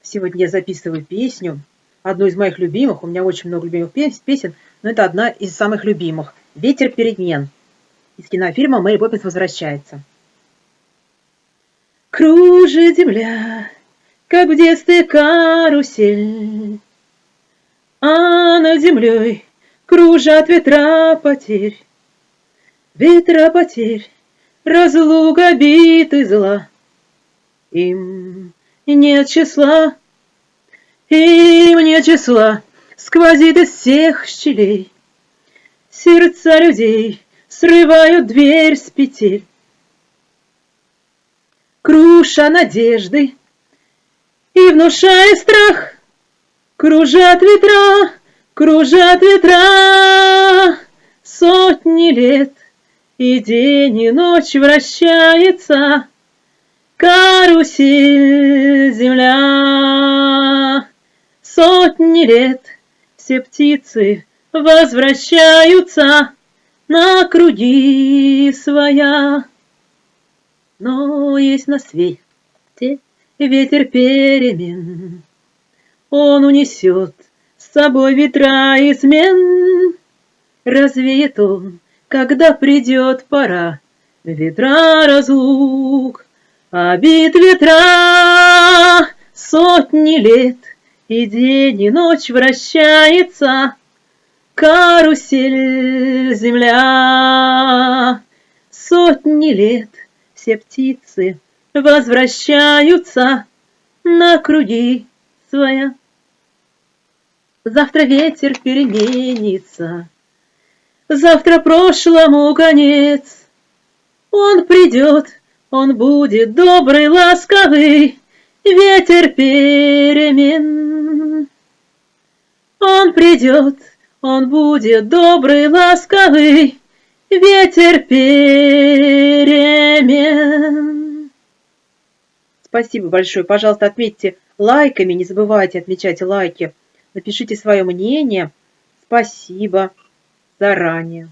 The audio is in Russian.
Сегодня я записываю песню, одну из моих любимых. У меня очень много любимых песен, но это одна из самых любимых. «Ветер перемен» из кинофильма «Мэри Поппинс возвращается». Кружит земля, как в детстве карусель, а над землей кружат ветра потерь. Ветра потерь, разлук, обид и зла. Им нет числа, им нет числа, сквозит из всех щелей. Сердца людей срывают дверь с петель. Круша надежды и внушая страх, кружат ветра, сотни лет, и день, и ночь вращается карусель земля. Сотни лет все птицы возвращаются на круги своя. Но есть на свете ветер перемен, он унесет с собой ветра измен. Развеет он, когда придет пора, ветра разлук, обид ветра. Сотни лет, и день, и ночь вращается карусель земля. Сотни лет все птицы возвращаются на круги своя. Завтра ветер переменится, завтра прошлому конец. Он придет, он будет добрый, ласковый, ветер перемен. Он придет, он будет добрый, ласковый, ветер перемен. Спасибо большое. Пожалуйста, отметьте лайками, не забывайте отмечать лайки. Напишите свое мнение. Спасибо заранее.